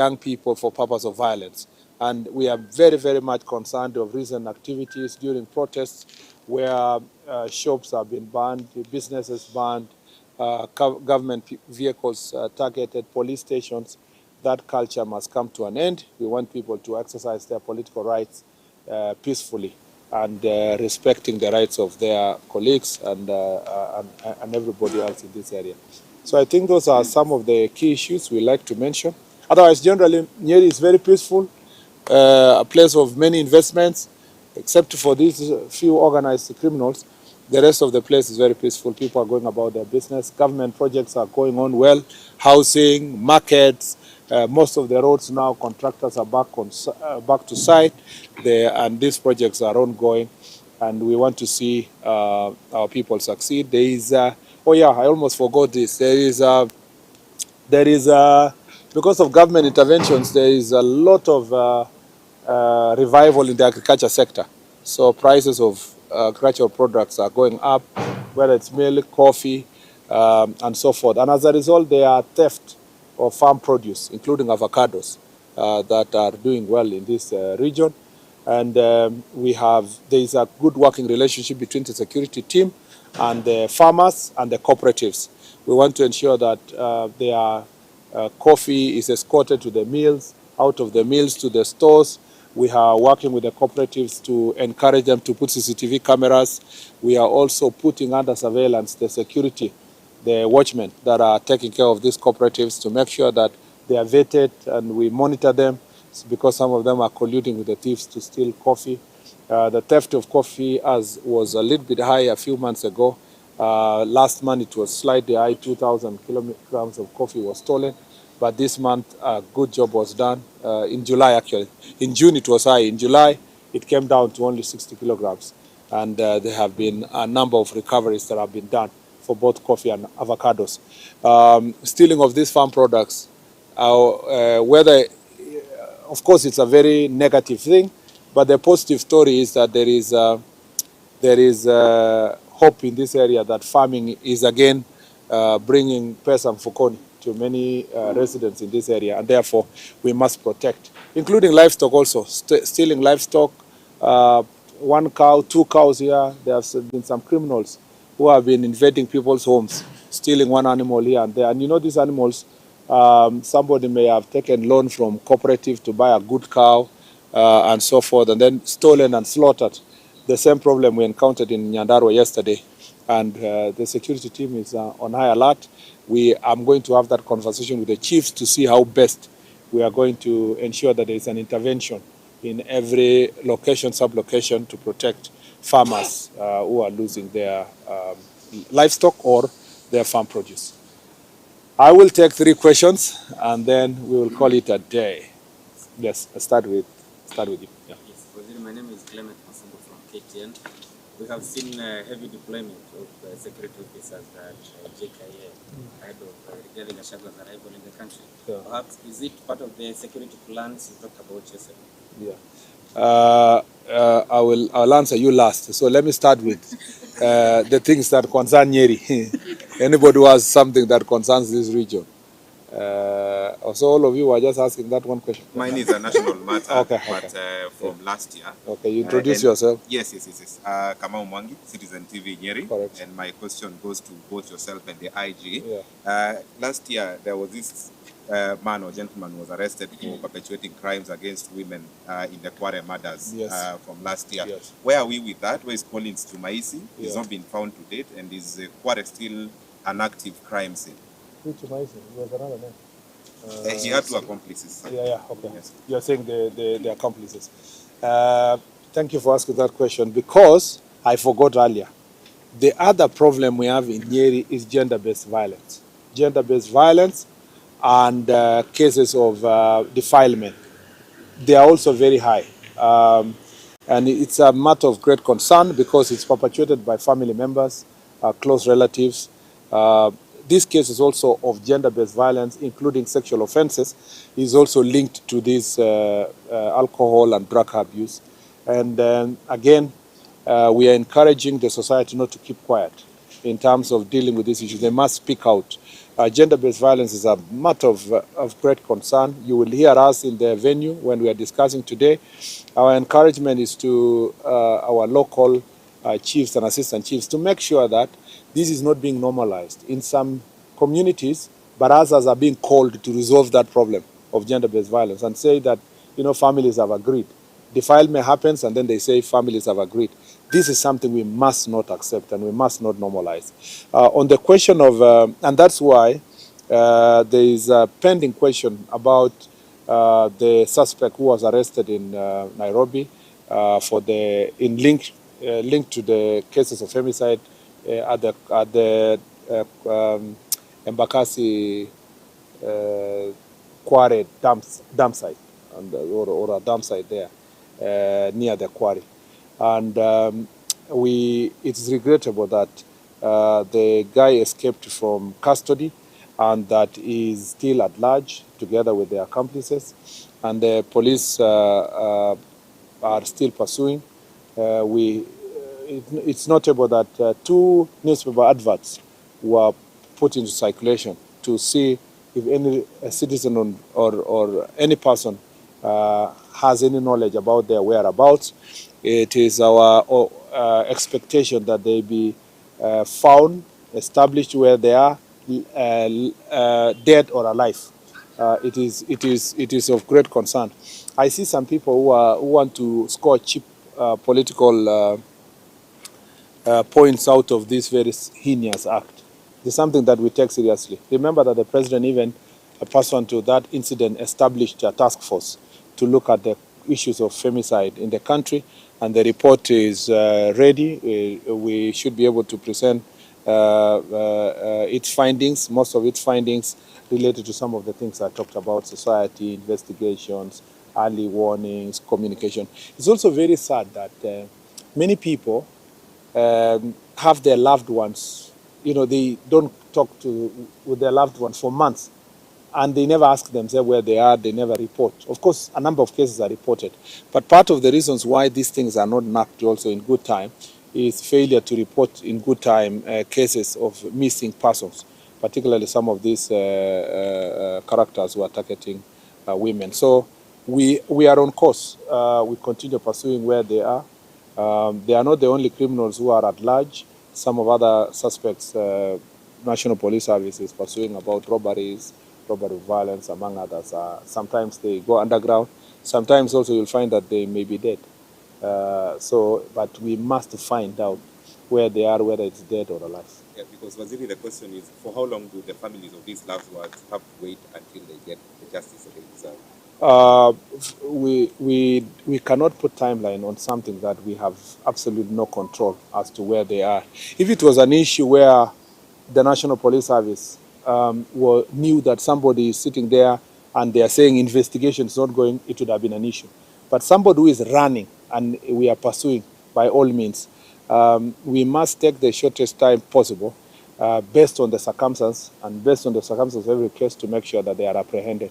young people for purpose of violence. And we are very, very much concerned of recent activities during protests where shops have been banned, businesses banned, government vehicles targeted, police stations. That culture must come to an end. We want people to exercise their political rights peacefully and respecting the rights of their colleagues and everybody else in this area. So I think those are some of the key issues we like to mention. Otherwise, generally, Nyeri is very peaceful, a place of many investments, except for these few organized criminals. The rest of the place is very peaceful. People are going about their business. Government projects are going on well. Housing, markets, most of the roads now, contractors are back to site, and these projects are ongoing. And we want to see our people succeed. There is, oh yeah, I almost forgot this. There is, because of government interventions, there is a lot of revival in the agriculture sector. So prices of agricultural products are going up, whether it's milk, coffee, and so forth. And as a result, there are theft of farm produce, including avocados, that are doing well in this region. And there is a good working relationship between the security team and the farmers and the cooperatives. We want to ensure that their coffee is escorted to the mills, out of the mills to the stores. We are working with the cooperatives to encourage them to put CCTV cameras. We are also putting under surveillance the security, the watchmen that are taking care of these cooperatives to make sure that they are vetted and we monitor them, because some of them are colluding with the thieves to steal coffee. The theft of coffee was a little bit high a few months ago. Last month it was slightly high, 2,000 kilograms of coffee was stolen. But this month a good job was done, in July actually. In June it was high, in July it came down to only 60 kilograms. And there have been a number of recoveries that have been done for both coffee and avocados. Stealing of these farm products, whether, of course it's a very negative thing, but the positive story is that there is hope in this area that farming is again bringing pesa mfukoni to many residents in this area, and therefore we must protect, including livestock also. Stealing livestock, 1 cow, 2 cows here. There have been some criminals who have been invading people's homes, stealing one animal here and there. And you know these animals, somebody may have taken loan from cooperative to buy a good cow and so forth, and then stolen and slaughtered. The same problem we encountered in Nyandarua yesterday. And the security team is on high alert. I'm going to have that conversation with the chiefs to see how best we are going to ensure that there is an intervention in every location, sub-location, to protect farmers who are losing their livestock or their farm produce. I will take 3 questions and then we will call it a day. Yes, I'll start with you. Yeah. Yes, my name is Clement from KTN. We have seen heavy deployment of security officers at Jkia ahead of rigathigachagua arrival in the country. Yeah. Perhaps, is it part of the security plans you talked about yesterday? Yeah. I'll answer you last. So let me start with the things that concern Nyeri. Anybody who has something that concerns this region. So all of you are just asking that one question. Mine is a national matter, okay. From last year. Okay, you introduce yourself. Yes. Kamau Mwangi, citizenTV Nyeri. Correct. And my question goes to both yourself and the IG. Yeah. Last year, there was this man or gentleman who was arrested for perpetuating crimes against women in the Kware murders. Yes. From last year. Yes. Where are we with that? Where is Collins Tumaisi? Yeah. He's not been found to date, and is Kware still an active crime scene? He had 2 accomplices. Yeah, okay. Yes. You're saying the accomplices. Thank you for asking that question, because I forgot earlier. The other problem we have in Nyeri is gender-based violence. Gender-based violence and cases of defilement. They are also very high. And it's a matter of great concern because it's perpetuated by family members, close relatives. These cases also of gender-based violence, including sexual offenses, is also linked to this alcohol and drug abuse. And again, we are encouraging the society not to keep quiet in terms of dealing with this issue. They must speak out. Gender-based violence is a matter of great concern. You will hear us in the venue when we are discussing today. Our encouragement is to our local chiefs and assistant chiefs to make sure that this is not being normalized in some communities, but others are being called to resolve that problem of gender-based violence and say that, families have agreed. Defilement happens and then they say families have agreed. This is something we must not accept and we must not normalize. On the question of, and that's why there is a pending question about the suspect who was arrested in Nairobi linked to the cases of femicide at the Embakasi quarry dump site, or a dump site there near the quarry. And it's regrettable that the guy escaped from custody and that is still at large together with their accomplices. And the police are still pursuing. It's notable that 2 newspaper adverts were put into circulation to see if any citizen or any person has any knowledge about their whereabouts. It is our expectation that they be found, established where they are, dead or alive. It is of great concern. I see some people who want to score cheap political points out of this very heinous act. It's something that we take seriously. Remember that the president, even pursuant to that incident, established a task force to look at the issues of femicide in the country, and the report is ready. We should be able to present its findings, most of its findings related to some of the things I talked about: society, investigations, early warnings, communication. It's also very sad that many people have their loved ones, they don't talk with their loved ones for months, and they never ask themselves where they are, they never report. Of course, a number of cases are reported, but part of the reasons why these things are not napped also in good time is failure to report in good time cases of missing persons, particularly some of these characters who are targeting women. So we are on course. We continue pursuing where they are. They are not the only criminals who are at large. Some of other suspects, National Police Service is pursuing about robbery violence, among others. Sometimes they go underground. Sometimes also you'll find that they may be dead. But we must find out where they are, whether it's dead or alive. Yeah, because Waziri, the question is, for how long do the families of these loved ones have to wait until they get the justice that they deserve? We cannot put timeline on something that we have absolutely no control as to where they are. If it was an issue where the National Police Service knew that somebody is sitting there and they are saying investigation is not going, it would have been an issue. But somebody who is running and we are pursuing, by all means, we must take the shortest time possible based on the circumstances and based on the circumstances of every case to make sure that they are apprehended.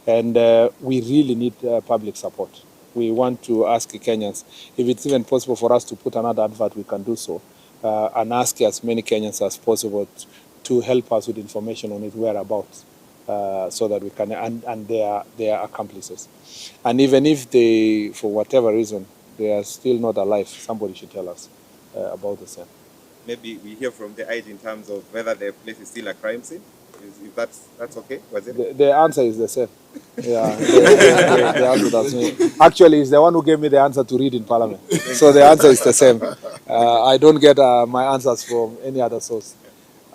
And we really need public support. We want to ask Kenyans, if it's even possible for us to put another advert, we can do so, and ask as many Kenyans as possible to help us with information on its whereabouts, so that we can, and their accomplices. And even if they, for whatever reason, they are still not alive, somebody should tell us about the same. Maybe we hear from the IG in terms of whether the place is still a crime scene. If that's okay, was it? The answer is the same. Yeah, the answer does. Actually, it's the one who gave me the answer to read in Parliament. So the answer is the same. I don't get my answers from any other source.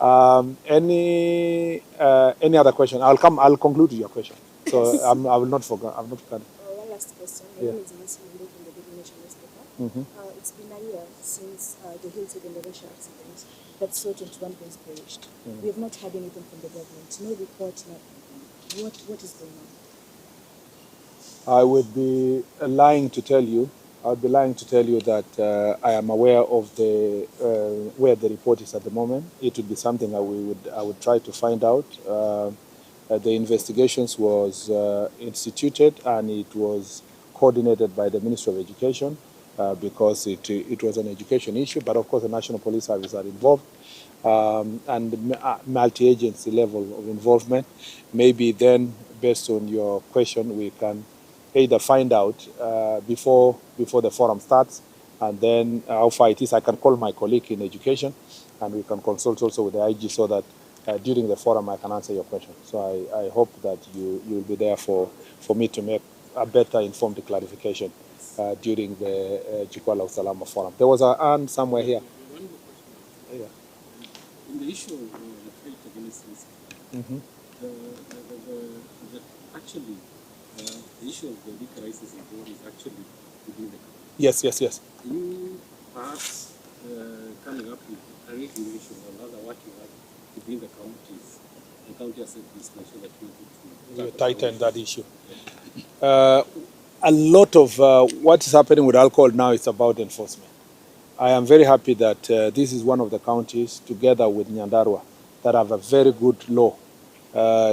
Any other question? I'll conclude your question. So I will not forget. I'm not forgetting. One last question. My name is Nancy from the Daily Nation newspaper. It's been a year since the Hilltop and the Russia accident that saw 21 beings perished. We have not heard anything from the government. No report, nothing. What is going on? I would be lying to tell you. I'd be lying to tell you that I am aware of the where the report is at the moment. It would be something I would try to find out. The investigations was instituted and it was coordinated by the Ministry of Education. because it was an education issue. But of course, the National Police Service are involved, and multi-agency level of involvement. Maybe then, based on your question, we can either find out before the forum starts, and then how far it is. I can call my colleague in education, and we can consult also with the IG so that during the forum I can answer your question. So I hope that you will be there for me to make a better informed clarification during the Jkia la Usalama forum. There was a hand somewhere here. One more question. Yeah. In the issue of the fight against this, actually, the issue of the liquor crisis in Kenya is actually within the country. Yes. You perhaps coming up with a regulation or rather working out within the counties, the county assemblies, make sure that You tighten that issue. A lot of what is happening with alcohol now is about enforcement. I am very happy that this is one of the counties, together with Nyandarua, that have a very good law.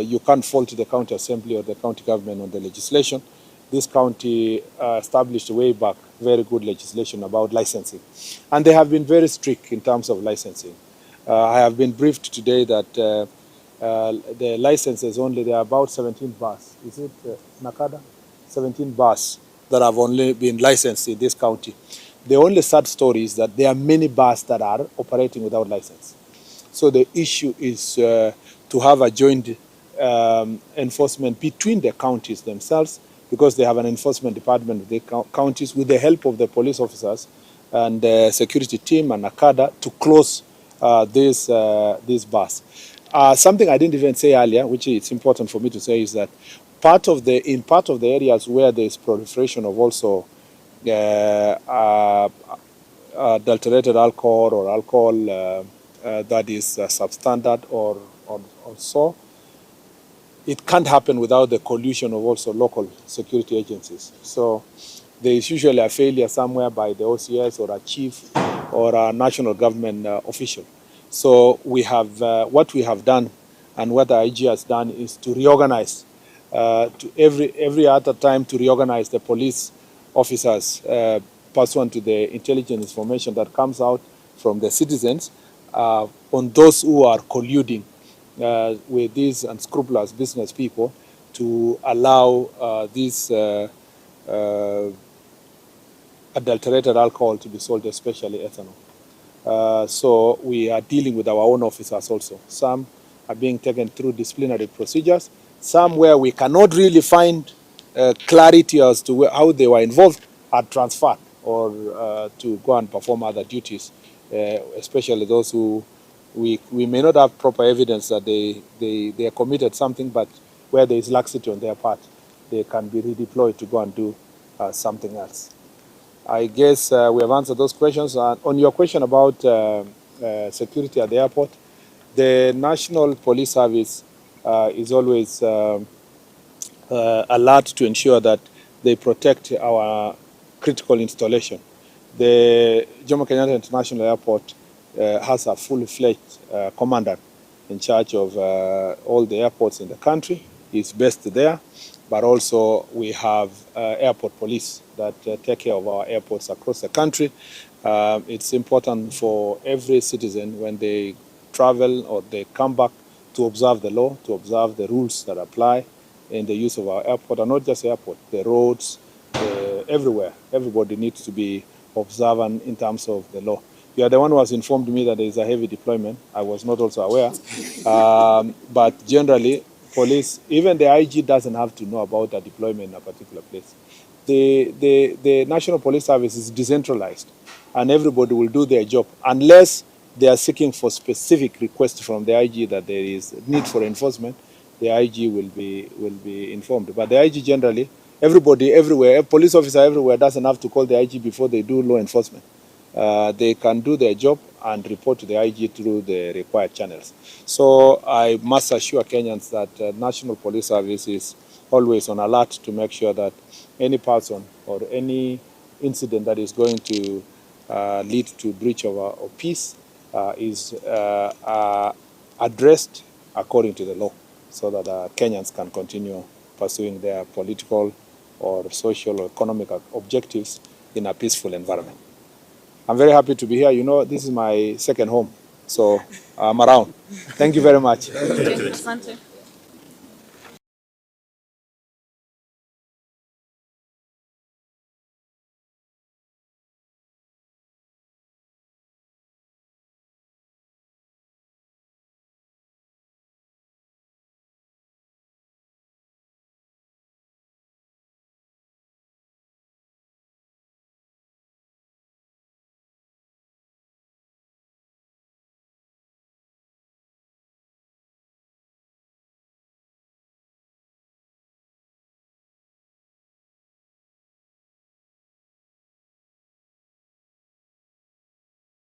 You can't fault the county assembly or the county government on the legislation. This county established way back very good legislation about licensing. And they have been very strict in terms of licensing. I have been briefed today that the licenses only, there are about 17 bars. Is it Nakada? 17 bars that have only been licensed in this county. The only sad story is that there are many bars that are operating without license. So the issue is to have a joint enforcement between the counties themselves, because they have an enforcement department of the counties with the help of the police officers and the security team and NACADA to close these bars. Something I didn't even say earlier, which is important for me to say, is that in part of the areas where there is proliferation of also adulterated alcohol or alcohol that is substandard or so, it can't happen without the collusion of also local security agencies. So there is usually a failure somewhere by the OCS or a chief or a national government official. So we have what we have done, and what the IG has done, is to reorganize to every other time to reorganize the police officers pursuant to the intelligence information that comes out from the citizens on those who are colluding with these unscrupulous business people to allow these adulterated alcohol to be sold, especially ethanol. So we are dealing with our own officers also. Some are being taken through disciplinary procedures. Some where we cannot really find clarity as to how they were involved are transferred or to go and perform other duties, especially those who we may not have proper evidence that they committed something, but where there is laxity on their part, they can be redeployed to go and do something else. I guess we have answered those questions. On your question about security at the airport, the National Police Service is always alert to ensure that they protect our critical installation. The Jomo Kenyatta International Airport has a full-fledged commander in charge of all the airports in the country. He's based there, but also we have airport police that take care of our airports across the country. It's important for every citizen when they travel or they come back to observe the law, to observe the rules that apply in the use of our airport, and not just airport, the roads, everywhere. Everybody needs to be observant in terms of the law. You are the one who has informed me that there is a heavy deployment. I was not also aware. But generally, police, even the IG doesn't have to know about a deployment in a particular place. The National Police Service is decentralized, and everybody will do their job unless they are seeking for specific requests from the IG that there is need for enforcement. The IG will be informed. But the IG generally, everybody everywhere, a police officer everywhere doesn't have to call the IG before they do law enforcement. They can do their job and report to the IG through the required channels. So I must assure Kenyans that National Police Service is always on alert to make sure that any person or any incident that is going to lead to breach of peace is addressed according to the law, so that Kenyans can continue pursuing their political or social or economic objectives in a peaceful environment. I'm very happy to be here. You know, this is my second home, so I'm around. Thank you very much. Asante.